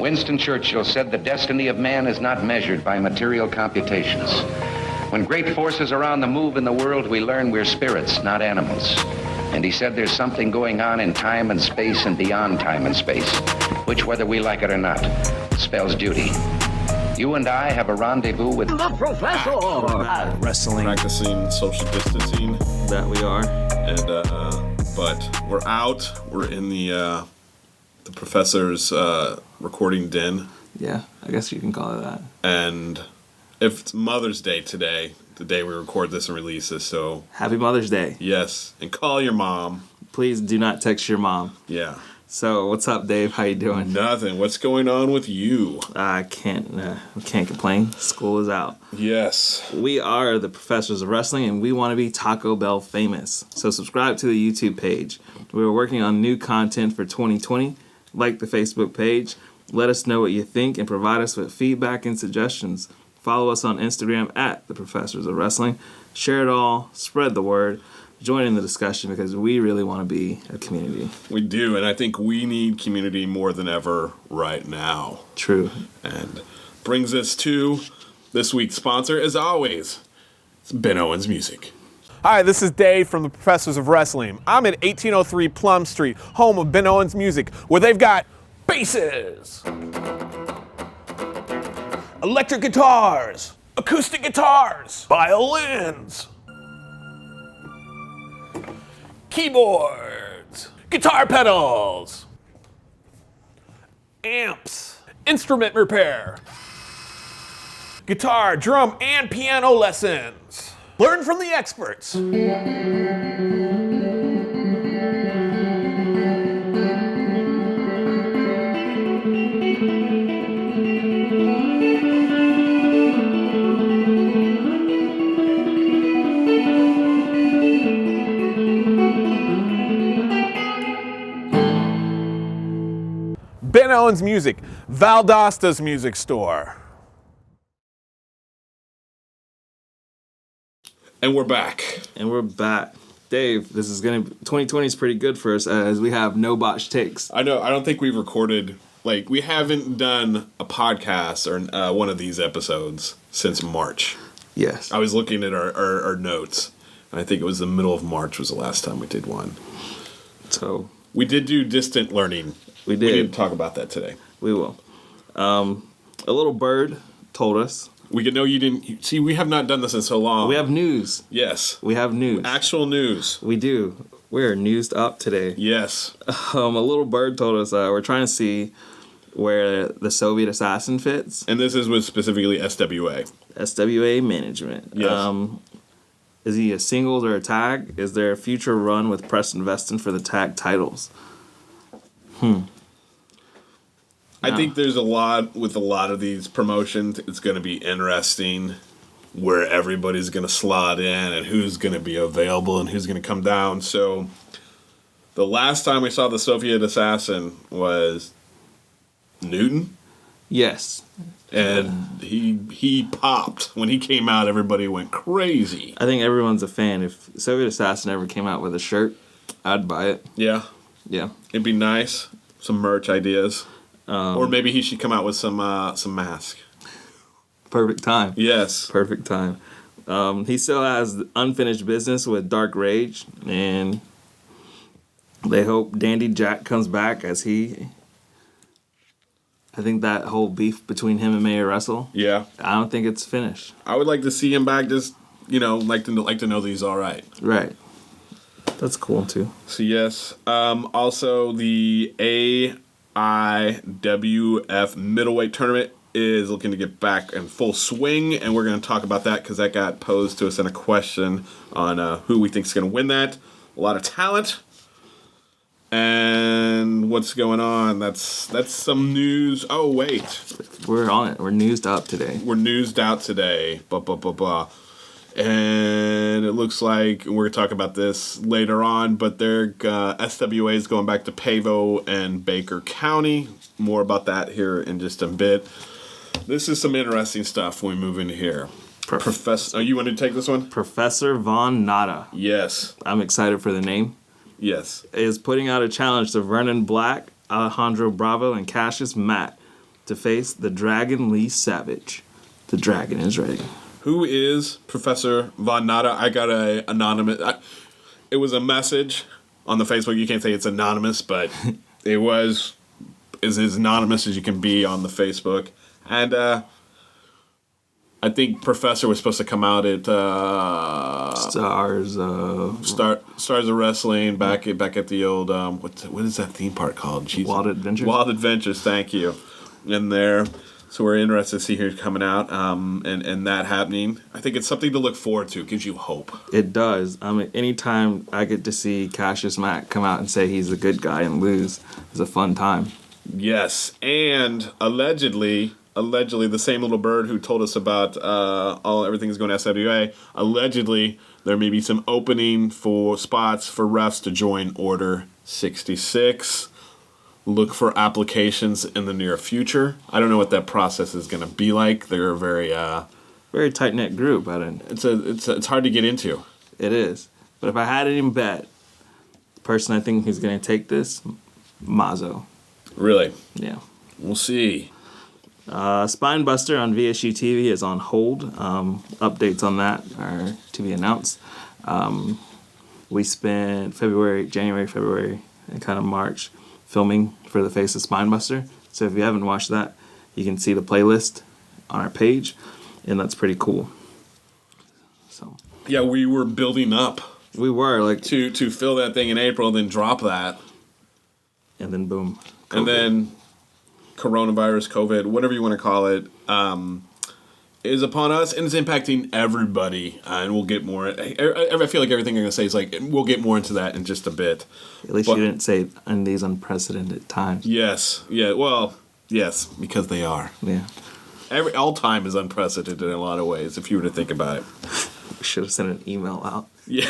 Winston Churchill said the destiny of man is not measured by material computations. When great forces are on the move in the world, we learn we're spirits, not animals. And he said there's something going on in time and space and beyond time and space, which, whether we like it or not, spells duty. You and I have a rendezvous with the Professor. Wrestling. Practicing social distancing. That we are. And, but we're out. We're in the professor's recording den. Yeah, I guess you can call it that. And if it's Mother's Day today, the day we record this and release this, so... Happy Mother's Day. Yes, and call your mom. Please do not text your mom. Yeah. So, what's up, Dave? How you doing? Nothing. What's going on with you? I can't complain. School is out. Yes. We are the Professors of Wrestling, and we want to be Taco Bell famous. So subscribe to the YouTube page. We're working on new content for 2020. Like the Facebook page. Let us know what you think and provide us with feedback and suggestions. Follow us on Instagram at the Professors of Wrestling. Share it all. Spread the word. Join in the discussion because we really want to be a community. We do, and I think we need community more than ever right now. True. And brings us to this week's sponsor, as always. It's Ben Owens Music. Hi, this is Dave from the Professors of Wrestling. I'm at 1803 Plum Street, home of Ben Owens Music, where they've got basses, electric guitars, acoustic guitars, violins, keyboards, guitar pedals, amps, instrument repair, guitar, drum, and piano lessons. Learn from the experts. Ben Owens Music, Valdosta's music store. And we're back. Dave, 2020 is pretty good for us as we have no botched takes. I know. I don't think we've recorded, we haven't done a podcast or one of these episodes since March. Yes. I was looking at our notes, and I think it was the middle of March was the last time we did one. So we did do distant learning. We did. We didn't talk about that today. We will. A little bird told us. We could know you didn't... See, we have not done this in so long. We have news. Yes. We have news. Actual news. We do. We're newsed up today. Yes. A little bird told us we're trying to see where the Soviet assassin fits. And this is with specifically SWA. SWA management. Yes. Is he a singles or a tag? Is there a future run with Preston Veston for the tag titles? I think there's a lot of these promotions. It's going to be interesting where everybody's going to slot in and who's going to be available and who's going to come down. So the last time we saw the Soviet assassin was Newton. Yes. And he popped. When he came out, everybody went crazy. I think everyone's a fan. If Soviet Assassin ever came out with a shirt, I'd buy it. Yeah. Yeah. It'd be nice. Some merch ideas. Or maybe he should come out with some mask. Perfect time. Yes. Perfect time. He still has unfinished business with Dark Rage, and they hope Dandy Jack comes back I think that whole beef between him and Mayor Russell. Yeah. I don't think it's finished. I would like to see him back. Just like to know that he's all right. Right. That's cool too. So yes. Also, the AIWF middleweight tournament is looking to get back in full swing, and we're going to talk about that because that got posed to us in a question on who we think is going to win that. A lot of talent. And what's going on? That's some news. Oh, wait. We're on it. We're newsed up today. We're newsed out today. And it looks like we're going to talk about this later on, but their SWA is going back to Pavo and Baker County. More about that here in just a bit. This is some interesting stuff when we move into here. Professor, you want to take this one? Professor Von Nada. Yes. I'm excited for the name. Yes. Is putting out a challenge to Vernon Black, Alejandro Bravo, and Cassius Matt to face the Dragon Lee Savage. The Dragon is ready. Who is Professor Von Nada? I got a anonymous. It was a message on the Facebook. You can't say it's anonymous, but it was as anonymous as you can be on the Facebook. And I think Professor was supposed to come out at Stars of Wrestling back at the old what is that theme park called? Jeez. Wild Adventures. Wild Adventures. Thank you. In there. So we're interested to see who's coming out and that happening. I think it's something to look forward to. It gives you hope. It does. I mean, anytime I get to see Cassius Mack come out and say he's a good guy and lose, it's a fun time. Yes, and allegedly the same little bird who told us about everything's going to SWA. Allegedly, there may be some opening for spots for refs to join Order 66. Look for applications in the near future. I don't know what that process is going to be like. They're a very tight knit group. It's hard to get into. It is. But if I had any bet, the person I think who's going to take this, Mazzo. Really? Yeah. We'll see. Spinebuster on VSU TV is on hold. Updates on that are to be announced. We spent January, February, and kind of March filming for the Face of Spinebuster. So if you haven't watched that, you can see the playlist on our page, and that's pretty cool. So yeah, we were building up. We were like to fill that thing in April, then drop that, and then boom, COVID. And then coronavirus, COVID, whatever you want to call it, is upon us, and it's impacting everybody. And we'll get more. I feel like everything I'm going to say is like we'll get more into that in just a bit. At least you didn't say in these unprecedented times. Yes. Yeah. Well. Yes, because they are. Yeah. All time is unprecedented in a lot of ways. If you were to think about it. We should have sent an email out. Yeah.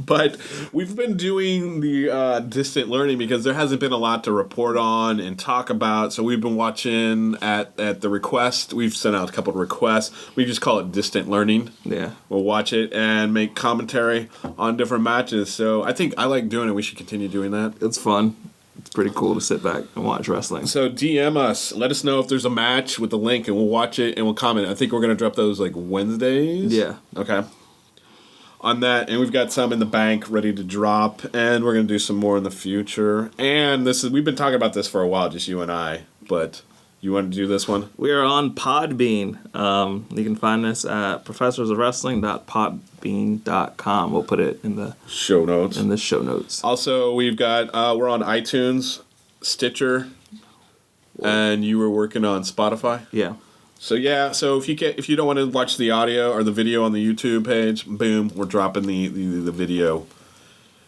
But we've been doing the distant learning because there hasn't been a lot to report on and talk about. So we've been watching at the request. We've sent out a couple of requests. We just call it distant learning. Yeah. We'll watch it and make commentary on different matches. So I think I like doing it. We should continue doing that. It's fun. It's pretty cool to sit back and watch wrestling. So DM us. Let us know if there's a match with the link, and we'll watch it and we'll comment. I think we're going to drop those like Wednesdays. Yeah. Okay. On that, and we've got some in the bank ready to drop, and we're going to do some more in the future. And we've been talking about this for a while, just you and I, but you want to do this one? We are on Podbean. You can find us at professorsofwrestling.podbean.com. We'll put it in the show notes. Also, we've got we're on iTunes, Stitcher, and you were working on Spotify. Yeah. So if you don't want to watch the audio or the video on the YouTube page, boom, we're dropping the video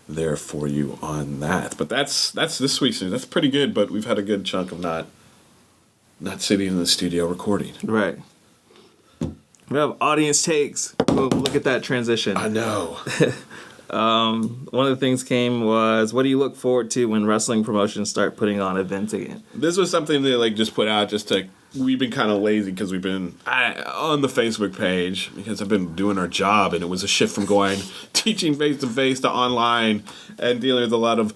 there for you on that. But that's this week's news. That's pretty good, but we've had a good chunk of not sitting in the studio recording. Right. We have audience takes. Well, look at that transition. I know. One of the things was, what do you look forward to when wrestling promotions start putting on events again? This was something they just put out we've been kind of lazy because we've been on the Facebook page because I've been doing our job, and it was a shift from teaching face to face to online and dealing with a lot of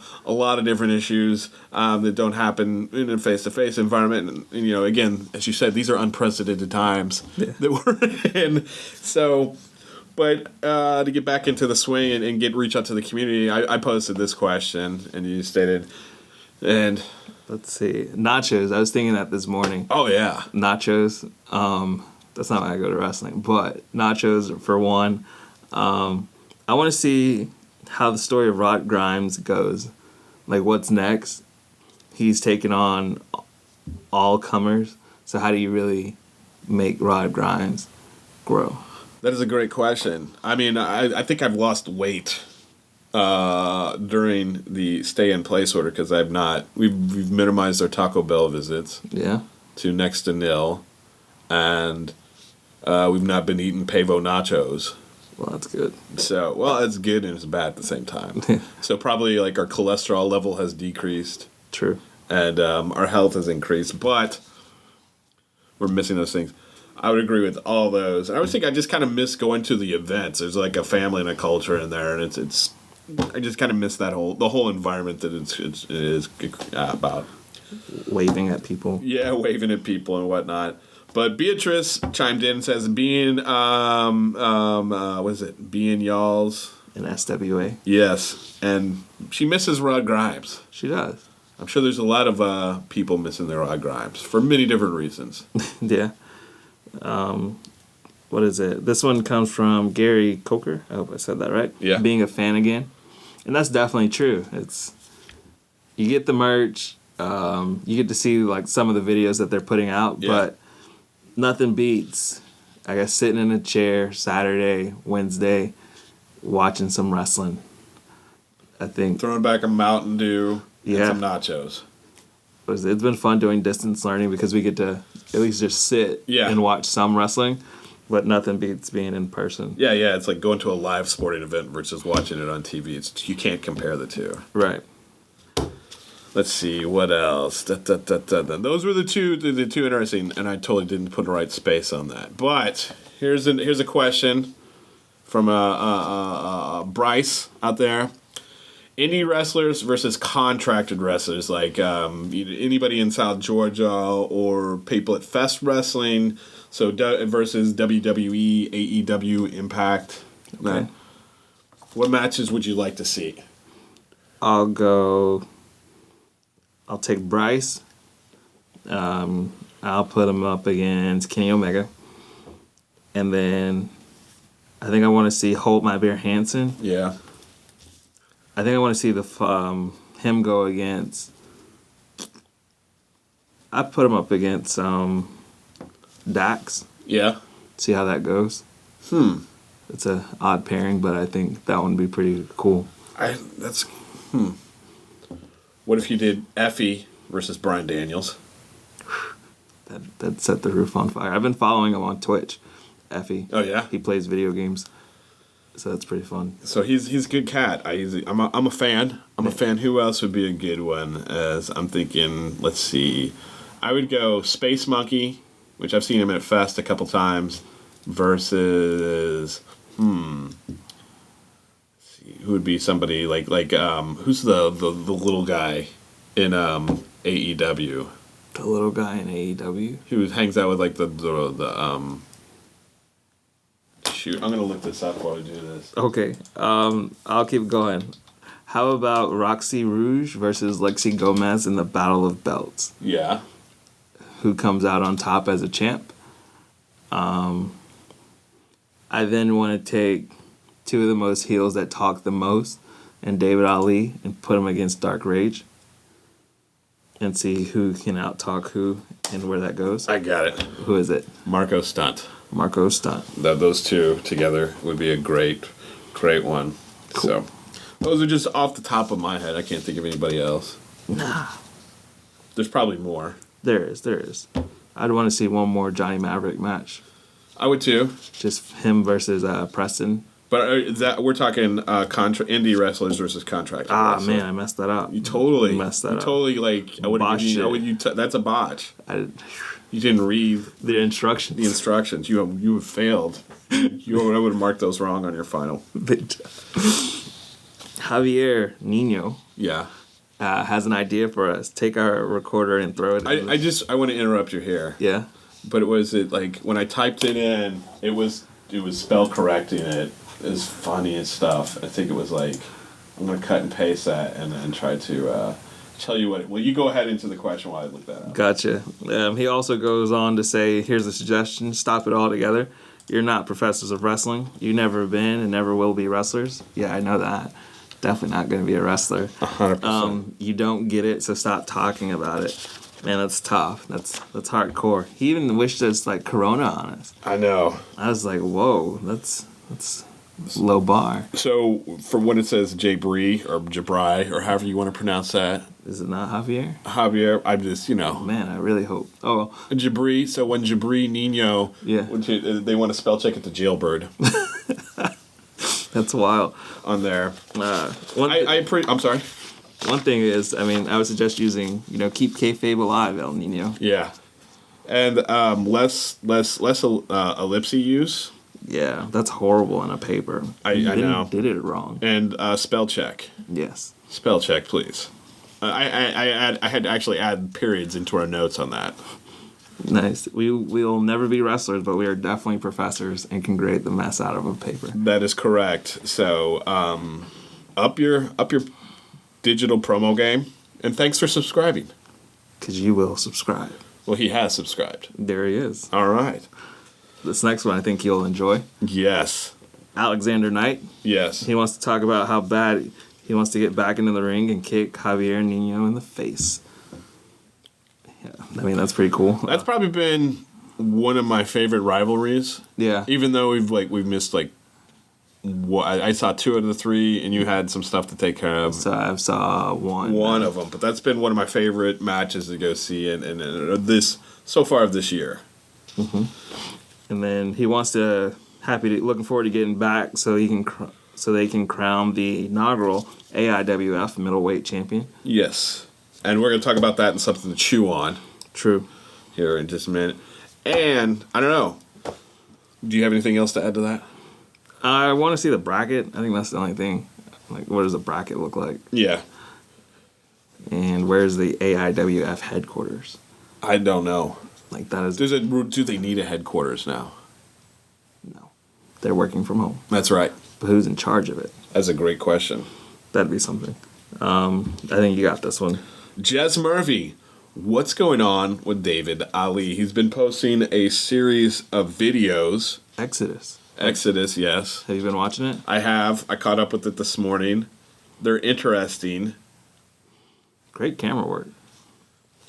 different issues that don't happen in a face to face environment. And again, as you said, these are unprecedented times that we're in. So, but to get back into the swing and reach out to the community, I posted this question, and you stated, and. Let's see. Nachos. I was thinking that this morning. Oh, yeah. Nachos. That's not why I go to wrestling. But nachos, for one. I want to see how the story of Rod Grimes goes. Like, what's next? He's taken on all comers. So how do you really make Rod Grimes grow? That is a great question. I mean, I think I've lost weight during the stay-in-place order because we've minimized our Taco Bell visits to next to nil, and we've not been eating Pavo nachos. Well, that's good. So, it's good and it's bad at the same time. So probably like our cholesterol level has decreased. True. And our health has increased, but we're missing those things. I would agree with all those. I would think I just kind of miss going to the events. There's like a family and a culture in there, and it's I just kind of miss the whole environment that it is about. waving at people. Yeah, waving at people and whatnot. But Beatrice chimed in and says, being, what is it? Being y'all's. In SWA. Yes. And she misses Rod Grimes. She does. I'm sure there's a lot of people missing their Rod Grimes for many different reasons. Yeah. What is it? This one comes from Gary Coker. I hope I said that right. Yeah. Being a fan again. And that's definitely true. It's you get the merch, you get to see like some of the videos that they're putting out, but nothing beats, I guess, sitting in a chair Saturday, Wednesday, watching some wrestling. I think Throwing back a Mountain Dew and Yeah. some nachos. it's been fun doing distance learning because we get to at least just sit and watch some wrestling, but nothing beats being in person. Yeah, it's like going to a live sporting event versus watching it on TV. You can't compare the two. Right. Let's see, what else? Those were the two interesting, and I totally didn't put the right space on that. But here's a question from Bryce out there. Indie wrestlers versus contracted wrestlers, like anybody in South Georgia or people at Fest Wrestling, so versus WWE, AEW, Impact. Okay. What matches would you like to see? I'll take Bryce. I'll put him up against Kenny Omega. And then I think I want to see Holt My Bear Hansen. Yeah. I think I want to see him go against. I put him up against Dax. Yeah. See how that goes. It's a odd pairing, but I think that one would be pretty cool. What if you did Effie versus Bryan Daniels? That set the roof on fire. I've been following him on Twitch. Effie. Oh yeah. He plays video games, so that's pretty fun. So he's a good cat. I'm a fan. I'm a fan. Who else would be a good one? As I'm thinking, let's see. I would go Space Monkey, which I've seen him at Fest a couple times, versus Let's see, who would be somebody like who's the little guy in AEW? The little guy in AEW. Who hangs out with like the shoot, I'm gonna look this up while I do this. Okay, I'll keep going. How about Roxy Rouge versus Lexi Gomez in the Battle of Belts? Yeah. Who comes out on top as a champ? I then want to take two of the most heels that talk the most and David Ali and put them against Dark Rage and see who can out-talk who and where that goes. I got it. Who is it? Marco Stunt. Marco Stunt. Those two together would be a great one. Cool. So those are just off the top of my head. I can't think of anybody else. Nah. There's probably more. There is. I'd want to see one more Johnny Maverick match. I would too. Just him versus Preston. But that we're talking indie wrestlers versus contract. Ah, man, I messed that up. You totally messed that up. Totally I would Botched it. that's a botch. You didn't read the instructions. The instructions. You have failed. I would have marked those wrong on your final. Javier Nino. Yeah. Has an idea for us. Take our recorder and throw it. I want to interrupt you here. Yeah. But like when I typed it in, it was spell correcting it. It was funny and stuff. I think it was like I'm gonna cut and paste that and then try to tell you what. Well, you go ahead into the question while I look that up. Gotcha. He also goes on to say, "Here's a suggestion: stop it all together. You're not professors of wrestling. You never been and never will be wrestlers." Yeah, I know that. Definitely not going to be a wrestler. 100%. You don't get it, so stop talking about it. Man, that's tough. That's hardcore. He even wished us like Corona on us. I know. I was like, whoa, that's low bar. So for when it says Jabri or Jabri or however you want to pronounce that, is it not Javier? Javier, I'm just Man, I really hope. Oh, Jabri. So when Jabri Nino, yeah, they want to spell check it to Jailbird. That's wild. On there. I'm sorry. One thing is, I would suggest using, keep kayfabe alive, El Nino. Yeah. And less ellipse use. Yeah, that's horrible in a paper. I know. Did it wrong. And spell check. Yes. Spell check, please. I had to actually add periods into our notes on that. Nice. We'll never be wrestlers, but we are definitely professors and can grade the mess out of a paper. That is correct. So, up your digital promo game, and thanks for subscribing. Because you will subscribe. Well, he has subscribed. There he is. All right. This next one I think you'll enjoy. Yes. Alexander Knight. Yes. He wants to talk about how bad he wants to get back into the ring and kick Javier Nino in the face. Yeah, I mean, that's pretty cool. That's probably been one of my favorite rivalries. Yeah. Even though we've missed like, I saw 2 out of the 3, and you had some stuff to take care of. So I saw one. One of them, but that's been one of my favorite matches to go see, and this so far of this year. Mm-hmm. And then he wants to looking forward to getting back so they can crown the inaugural AIWF middleweight champion. Yes, and we're gonna talk about that and something to chew on. True. Here in just a minute, and I don't know. Do you have anything else to add to that? I want to see the bracket. I think that's the only thing. Like, what does the bracket look like? Yeah. And where's the AIWF headquarters? I don't know. Like, that is... Do they need a headquarters now? No. They're working from home. That's right. But who's in charge of it? That's a great question. That'd be something. I think you got this one. Jez Murphy. What's going on with David Ali? He's been posting a series of videos. Exodus, yes. Have you been watching it? I have. I caught up with it this morning. They're interesting. Great camera work.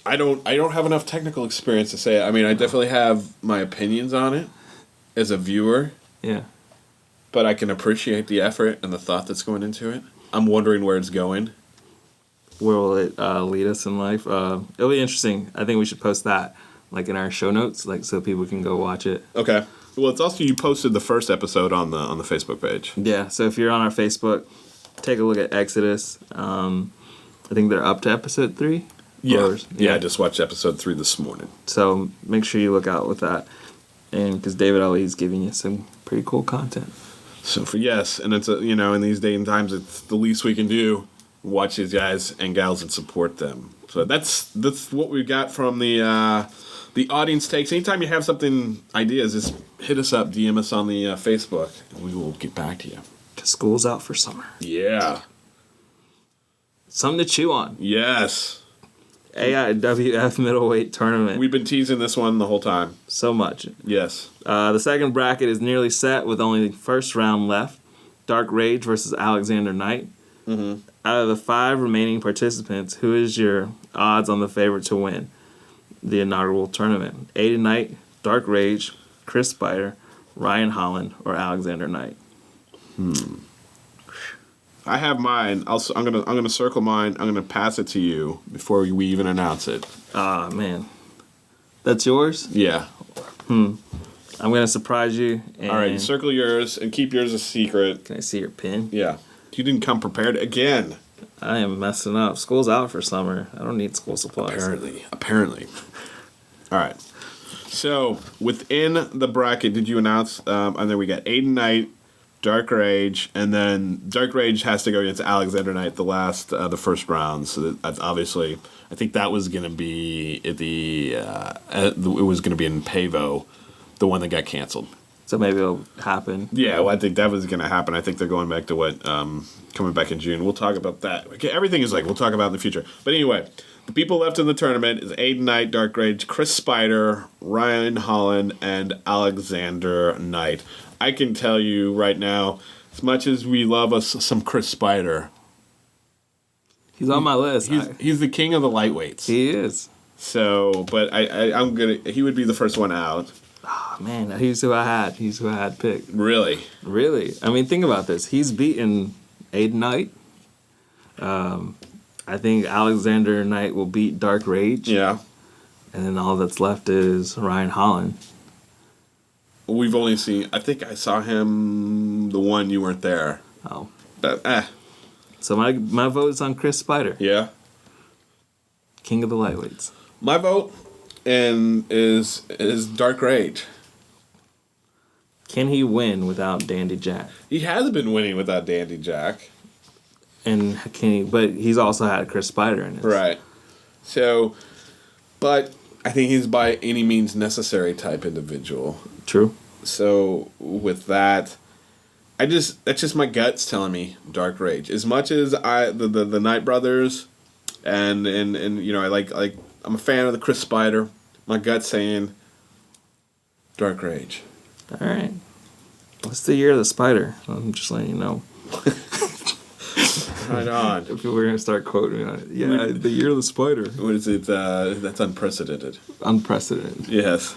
I don't have enough technical experience to say it. I mean, I definitely have my opinions on it as a viewer. Yeah. But I can appreciate the effort and the thought that's going into it. I'm wondering where it's going. Where will it lead us in life? It'll be interesting. I think we should post that, like, in our show notes, like, so people can go watch it. Okay. Well, it's also, you posted the first episode on the Facebook page. Yeah, so if you're on our Facebook, take a look at Exodus. I think they're up to episode 3. Yeah, I just watched episode 3 this morning. So make sure you look out with that, and because David Ali's giving you some pretty cool content. So and it's in these days and times, it's the least we can do. Watch these guys and gals and support them. So that's what we got from the audience takes. Anytime you have ideas, just hit us up, DM us on the Facebook, and we will get back to you. Because school's out for summer. Yeah. Something to chew on. Yes. AIWF middleweight tournament. We've been teasing this one the whole time. So much. Yes. The second bracket is nearly set with only the first round left. Dark Rage versus Alexander Knight. Mm-hmm. Out of the 5 remaining participants, who is your odds on the favorite to win the inaugural tournament? Aiden Knight, Dark Rage, Chris Spider, Ryan Holland, or Alexander Knight? I have mine. I'm gonna circle mine. I'm gonna pass it to you before we even announce it. Ah, man. That's yours? Yeah. I'm gonna surprise you. All right, circle yours and keep yours a secret. Can I see your pin? Yeah. You didn't come prepared again. I am messing up. School's out for summer. I don't need school supplies. Apparently. All right. So within the bracket, did you announce? And then we got Aiden Knight, Dark Rage, and then Dark Rage has to go against Alexander Knight the first round. So that's obviously, I think that was going to be it was going to be in Pavo, the one that got canceled. So maybe it'll happen. Yeah, well, I think that was going to happen. I think they're going back to coming back in June. We'll talk about that. Okay, everything is we'll talk about in the future. But anyway, the people left in the tournament is Aiden Knight, Dark Rage, Chris Spider, Ryan Holland, and Alexander Knight. I can tell you right now, as much as we love us some Chris Spider, he's on my list. He's the king of the lightweights. He is. So, but he would be the first one out. Oh, man, he's who I had. He's who I had picked. Really? I mean, think about this. He's beaten Aiden Knight. I think Alexander Knight will beat Dark Rage. Yeah. And then all that's left is Ryan Holland. We've only seen, I think I saw him the one you weren't there. Oh. But, So my vote is on Chris Spider. Yeah. King of the lightweights. My vote is Dark Rage. Can he win without Dandy Jack? He has been winning without Dandy Jack. And but he's also had Chris Spider in it. Right. So, but I think he's by any means necessary type individual. True. So with that, that's just my guts telling me Dark Rage. As much as the Night Brothers, and you know I'm a fan of the Chris Spider. My gut's saying Dark Rage. All right. What's the year of the spider? I'm just letting you know. Right on. People are going to start quoting me on it. Yeah, the year of the spider. What is it? That's unprecedented. Unprecedented. Yes.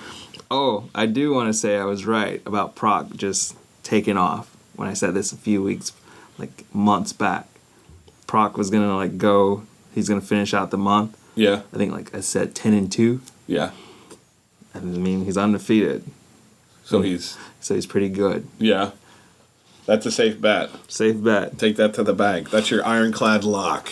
Oh, I do want to say I was right about Proc just taking off when I said this a few weeks, like months back. Proc was going to go, he's going to finish out the month. Yeah. I think I said 10-2. Yeah. I mean, he's undefeated. So he's pretty good. Yeah. That's a safe bet. Safe bet. Take that to the bank. That's your ironclad lock.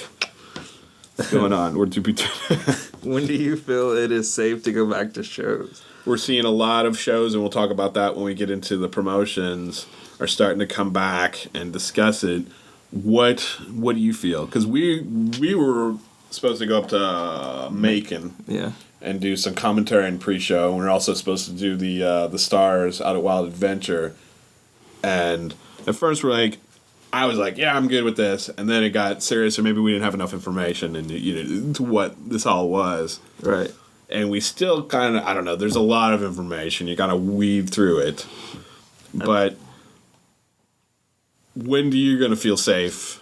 What's going on? When do you feel it is safe to go back to shows? We're seeing a lot of shows, and we'll talk about that when we get into the promotions, are starting to come back and discuss it. What do you feel? Because we were supposed to go up to Macon. Yeah. And do some commentary and pre-show. And we're also supposed to do the stars out at Wild Adventure. And at first I was like, yeah, I'm good with this. And then it got serious, or maybe we didn't have enough information into what this all was. Right. And we still kind of, I don't know, there's a lot of information. You got to weave through it. But when do you going to feel safe?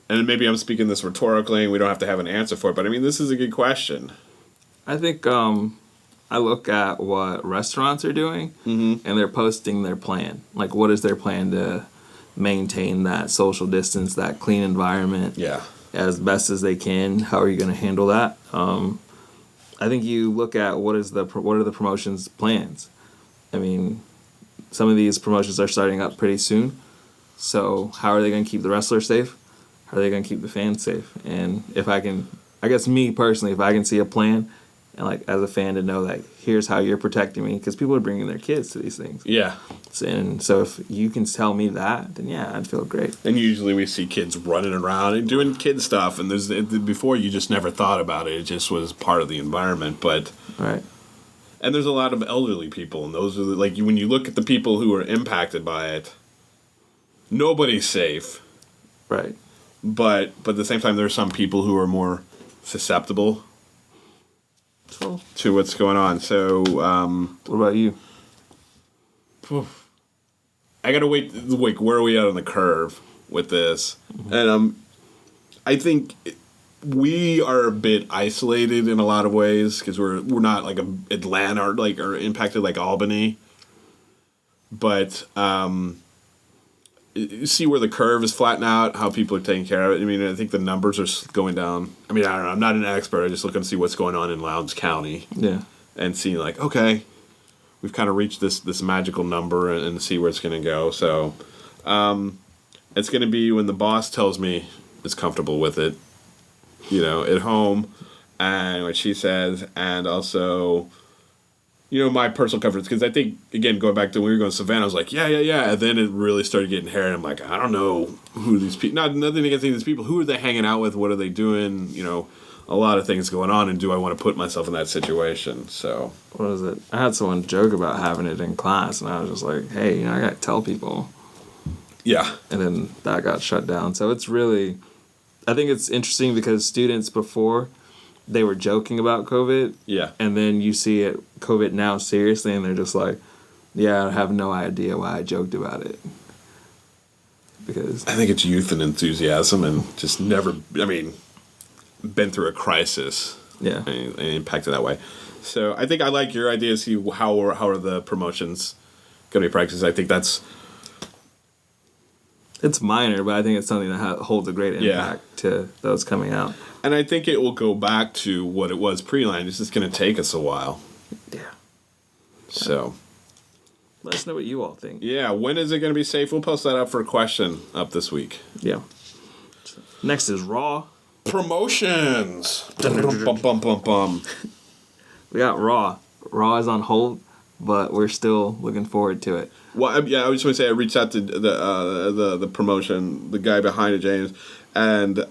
And maybe I'm speaking this rhetorically and we don't have to have an answer for it. But I mean, this is a good question. I think I look at what restaurants are doing, and they're posting their plan. What is their plan to maintain that social distance, that clean environment, as best as they can? How are you going to handle that? I think you look at what are the promotions' plans. I mean, some of these promotions are starting up pretty soon, so how are they going to keep the wrestlers safe? How are they going to keep the fans safe? And if I guess me personally, if I can see a plan. And as a fan to know that here's how you're protecting me, because people are bringing their kids to these things. Yeah. And so if you can tell me that, then yeah, I'd feel great. And usually we see kids running around and doing kid stuff, and before you just never thought about it. It just was part of the environment. But right. And there's a lot of elderly people, and those are when you look at the people who are impacted by it, nobody's safe. Right. But at the same time, there are some people who are more susceptible to what's going on. So, what about you? I gotta wait. Where are we at on the curve with this? And I think we are a bit isolated in a lot of ways because we're not like Atlanta or impacted like Albany. But you see where the curve is flattening out, how people are taking care of it. I mean, I think the numbers are going down. I mean, I don't know. I'm not an expert. I just looking to see what's going on in Lowndes County. Yeah. And seeing okay, we've kind of reached this magical number and see where it's going to go. So it's going to be when the boss tells me is comfortable with it, at home, and what she says, and also, my personal comforts. Because I think, again, going back to when we were going to Savannah, I was like, yeah. And then it really started getting hairy, and I'm like, I don't know who these people, nothing against these people, who are they hanging out with, what are they doing, a lot of things going on, and do I want to put myself in that situation? So what is it? I had someone joke about having it in class, and I was just like, hey, I got to tell people. Yeah. And then that got shut down. So it's really, I think it's interesting because students before, they were joking about COVID. Yeah. And then you see it, COVID now seriously, and they're just like, yeah, I have no idea why I joked about it. Because I think it's youth and enthusiasm and just never, been through a crisis. Yeah. And impacted that way. So I think I like your idea to see how are the promotions going to be practiced. I think it's minor, but I think it's something that holds a great impact to those coming out. And I think it will go back to what it was pre-line. It's just going to take us a while. Yeah. So let us know what you all think. Yeah, when is it going to be safe? We'll post that up for a question up this week. Yeah. Next is Raw. Promotions. Bum. We got Raw. Raw is on hold, but we're still looking forward to it. Well, I just want to say I reached out to the promotion, the guy behind it, James, And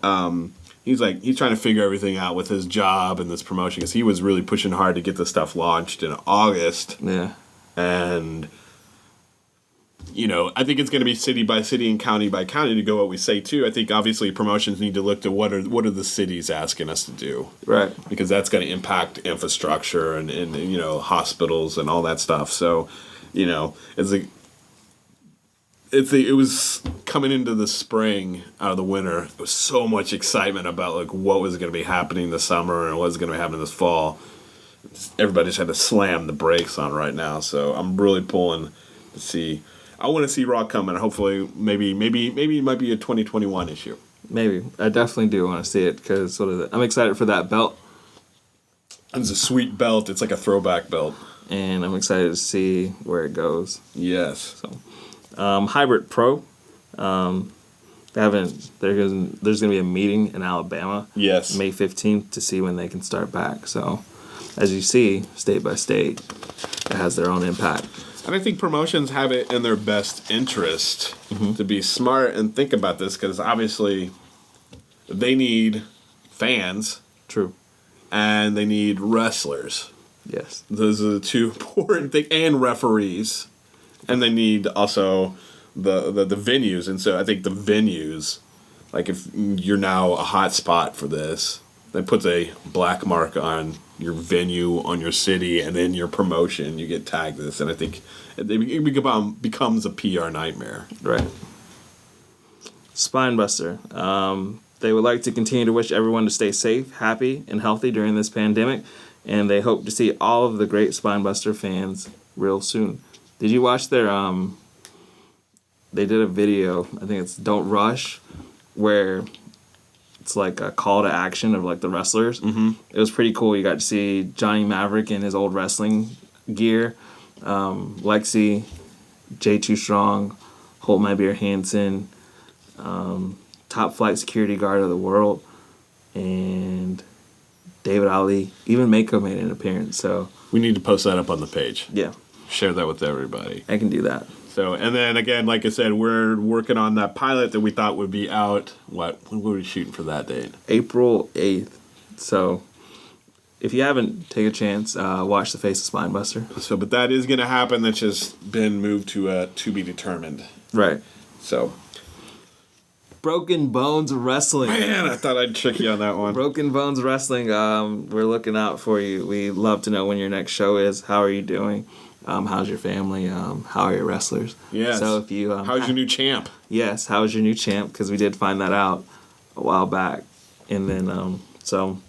he's trying to figure everything out with his job and this promotion because he was really pushing hard to get the stuff launched in August. Yeah. And, I think it's going to be city by city and county by county to go what we say, too. I think, obviously, promotions need to look to what are the cities asking us to do. Right. Because that's going to impact infrastructure and hospitals and all that stuff. So, it was coming into the spring out of the winter. There was so much excitement about, what was going to be happening this summer and what was going to be happening this fall. Everybody just had to slam the brakes on right now. So I'm really pulling to see. I want to see Raw coming. Hopefully, maybe it might be a 2021 issue. Maybe. I definitely do want to see it because I'm excited for that belt. It's a sweet belt. It's like a throwback belt. And I'm excited to see where it goes. Yes. So, Hybrid Pro. There's going to be a meeting in Alabama. Yes. May 15th to see when they can start back. So, as you see, state by state, it has their own impact. And I think promotions have it in their best interest to be smart and think about this because obviously they need fans. True. And they need wrestlers. Yes. Those are the two important things. And referees. And they need also the venues. And so I think the venues, if you're now a hot spot for this, that puts a black mark on your venue, on your city, and then your promotion. You get tagged this, and I think it becomes a PR nightmare. Right. Spinebuster. They would like to continue to wish everyone to stay safe, happy, and healthy during this pandemic, and they hope to see all of the great Spinebuster fans real soon. Did you watch their they did a video, I think it's Don't Rush, where it's like a call to action of the wrestlers. Mm-hmm. It was pretty cool. You got to see Johnny Maverick in his old wrestling gear, Lexi, Jay Too Strong, Hold My Beer Hansen, top flight security guard of the world, and David Ali. Even Mako made an appearance. So we need to post that up on the page. Yeah. Share that with everybody. I can do that. So, and then again, like I said, we're working on that pilot that we thought would be out. When were we shooting for that date? April 8th. So, if you haven't, take a chance, watch The Face of Spinebuster. So, but that is going to happen. That's just been moved to be determined. Right. So, Broken Bones Wrestling. Man, I thought I'd trick you on that one. Broken Bones Wrestling. We're looking out for you. We love to know when your next show is. How are you doing? How's your family? How are your wrestlers? Yes. So if you how's your new champ? Yes, how's your new champ? Because we did find that out a while back. And then so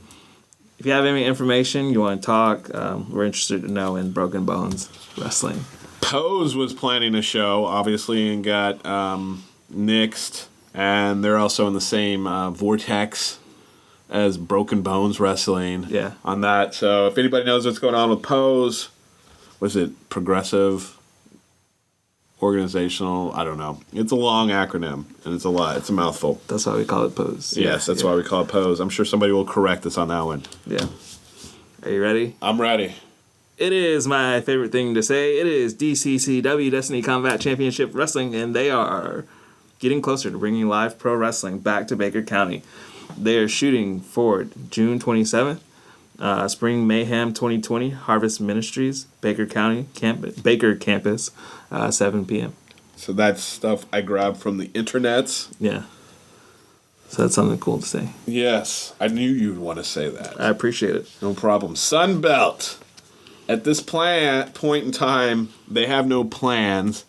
if you have any information you want to talk, we're interested to know in Broken Bones Wrestling. Pose was planning a show, obviously, and got nixed. And they're also in the same vortex as Broken Bones Wrestling. Yeah. On that. So if anybody knows what's going on with Pose, was it progressive, organizational? I don't know. It's a long acronym, and it's a lot. It's a mouthful. That's why we call it Pose. Yes, that's why we call it Pose. I'm sure somebody will correct us on that one. Yeah. Are you ready? I'm ready. It is my favorite thing to say. It is DCCW, Destiny Combat Championship Wrestling, and they are getting closer to bringing live pro wrestling back to Baker County. They are shooting for June 27th. Spring Mayhem 2020, Harvest Ministries, Baker Campus, 7 p.m. So that's stuff I grabbed from the internets. Yeah. So that's something cool to say. Yes, I knew you'd want to say that. I appreciate it. No problem. Sunbelt. At this point in time, they have no plans.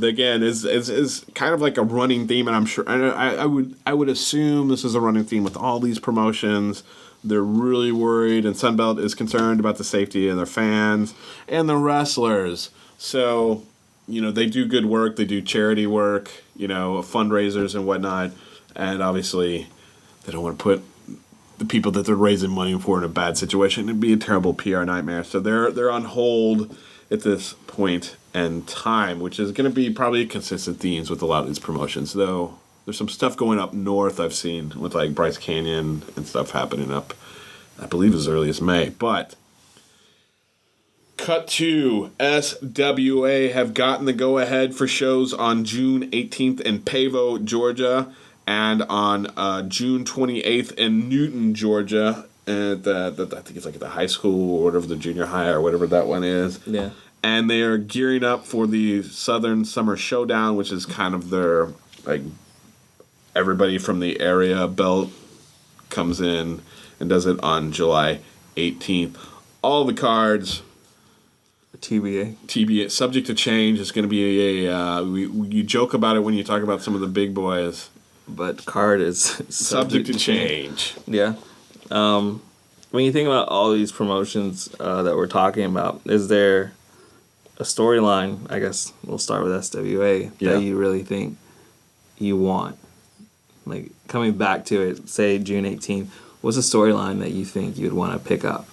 Again, is kind of like a running theme, and I'm sure I would assume this is a running theme with all these promotions. They're really worried, and Sunbelt is concerned about the safety of their fans and the wrestlers. So, they do good work. They do charity work, fundraisers and whatnot. And obviously, they don't want to put the people that they're raising money for in a bad situation. It'd be a terrible PR nightmare. So they're on hold at this point in time, which is going to be probably consistent themes with a lot of these promotions, though. There's some stuff going up north I've seen with Bryce Canyon and stuff happening up, I believe, as early as May. But cut to SWA have gotten the go-ahead for shows on June 18th in Pavo, Georgia. And on June 28th in Newton, Georgia, at I think it's like at the high school or whatever, the junior high or whatever that one is. Yeah. And they are gearing up for the Southern Summer Showdown, which is kind of their, like, everybody from the area belt comes in and does it on July 18th. All the cards, TBA, subject to change. It's going to be you joke about it when you talk about some of the big boys. But card is Subject to change. Yeah. When you think about all these promotions that we're talking about, is there a storyline, I guess we'll start with SWA, that you really think you want? Like, coming back to it, say June 18th, what's a storyline that you think you'd want to pick up?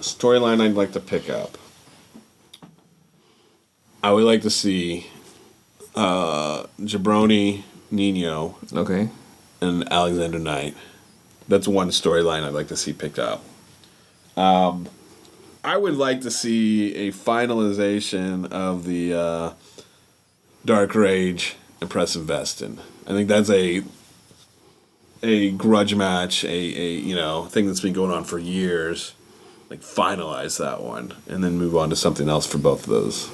Storyline I'd like to pick up. I would like to see Jabroni, Nino, Okay. and Alexander Knight. That's one storyline I'd like to see picked up. I would like to see a finalization of the Dark Rage and Preston Veston. I think that's a grudge match, a thing that's been going on for years. Like, finalize that one and then move on to something else for both of those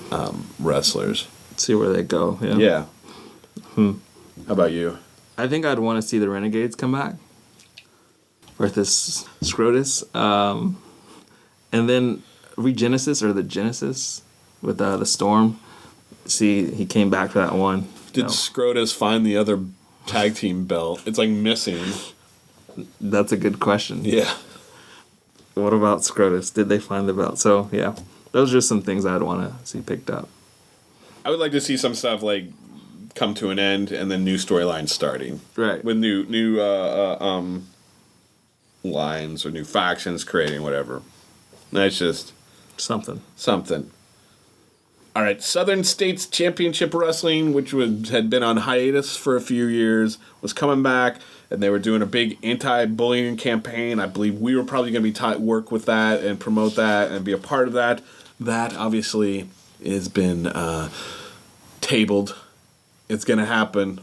wrestlers. See where they go. Yeah. Yeah. How about you? I think I'd want to see the Renegades come back with this Scrotus. And then Regenesis or the Genesis with the Storm. See, he came back for that one. Did Scrotus find the other tag team belt? It's like missing. That's a good question. Yeah. What about Scrotus? Did they find the belt? So, yeah. Those are just some things I'd want to see picked up. I would like to see some stuff like come to an end and then new storylines starting. Right. With new lines or new factions creating whatever. That's just Something. All right, Southern States Championship Wrestling, which had been on hiatus for a few years, was coming back, and they were doing a big anti-bullying campaign. I believe we were probably going to be work with that and promote that and be a part of that. That obviously has been tabled. It's going to happen,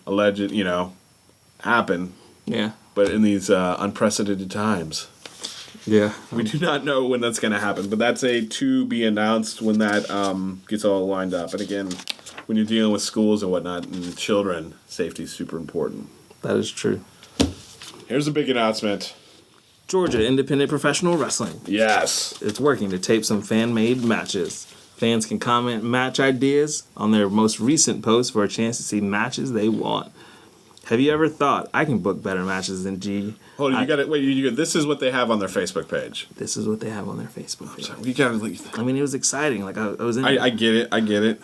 happen, Yeah. but in these unprecedented times. Yeah. We do not know when that's going to happen, but that's a to be announced when that gets all lined up. And again, when you're dealing with schools and whatnot and children, safety is super important. That is true. Here's a big announcement. Georgia Independent Professional Wrestling. Yes. It's working to tape some fan-made matches. Fans can comment match ideas on their most recent posts for a chance to see matches they want. Have you ever thought, I can book better matches than G? Hold on, this is what they have on their Facebook page. This is what they have on their Facebook page. You gotta leave. I mean, it was exciting. Like, I was in I get it.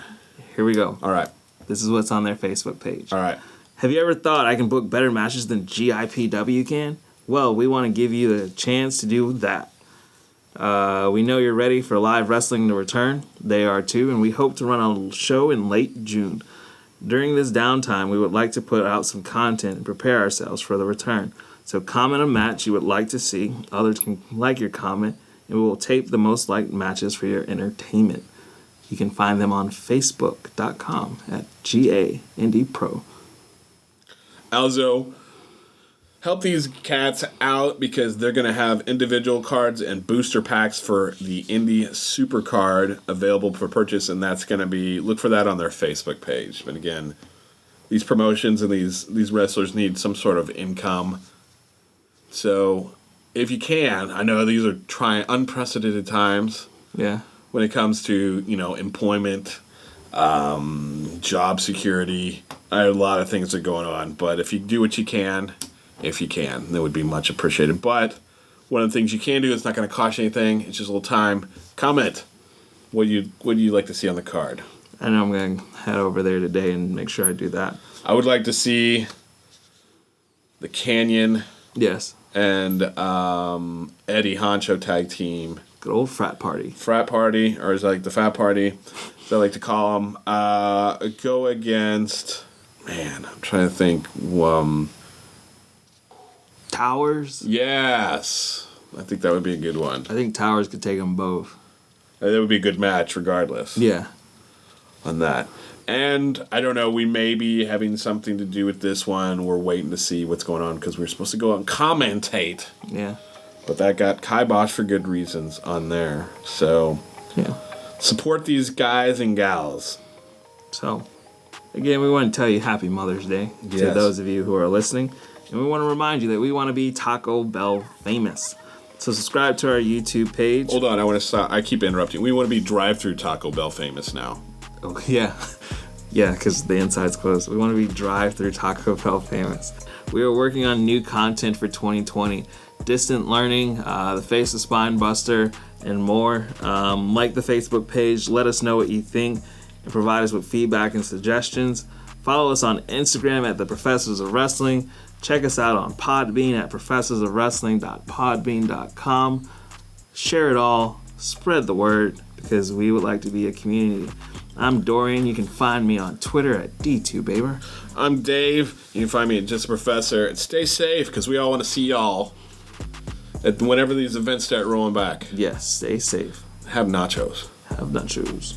Here we go. All right. This is what's on their Facebook page. All right. Have you ever thought I can book better matches than GIPW can? Well, we want to give you the chance to do that. We know you're ready for live wrestling to return. They are too, and we hope to run a show in late June. During this downtime, we would like to put out some content and prepare ourselves for the return. So comment a match you would like to see. Others can like your comment, and we will tape the most liked matches for your entertainment. You can find them on Facebook.com at GANDPro. Alzo, help these cats out because they're going to have individual cards and booster packs for the Indie Super Card available for purchase, and that's going to be, look for that on their Facebook page. But again, these promotions and these wrestlers need some sort of income. So if you can, I know these are unprecedented times. Yeah. When it comes to, employment, job security, a lot of things are going on. But if you do what you can, that would be much appreciated. But one of the things you can do, it's not going to cost you anything. It's just a little time. Comment. What do you like to see on the card? I know I'm going to head over there today and make sure I do that. I would like to see the Canyon Yes. and Eddie Honcho tag team. Good old frat party. Frat party, or is it like the fat party, as I like to call them, go against, I'm trying to think. Towers? Yes. I think that would be a good one. I think Towers could take them both. That would be a good match regardless Yeah. on that. And I don't know, we may be having something to do with this one. We're waiting to see what's going on because we're supposed to go and commentate. Yeah. But that got kibosh for good reasons on there. So, Yeah. support these guys and gals. So, again, we want to tell you Happy Mother's Day to Yes. those of you who are listening. And we want to remind you that we want to be Taco Bell famous. So subscribe to our YouTube page. Hold on, I want to stop. I keep interrupting. We want to be drive-through Taco Bell famous now. Oh, yeah. Yeah, because the inside's closed. We want to be drive-through Taco Bell famous. We are working on new content for 2020. Distant learning, the face of Spinebuster, and more. Like the Facebook page. Let us know what you think and provide us with feedback and suggestions. Follow us on Instagram at Theprofessors of Wrestling. Check us out on Podbean at professorsofwrestling.podbean.com. Share it all. Spread the word because we would like to be a community. I'm Dorrian. You can find me on Twitter at D2Baber. I'm Dave. You can find me at Just a Professor. And stay safe because we all want to see y'all whenever these events start rolling back. Yes, stay safe. Have nachos. Have nachos.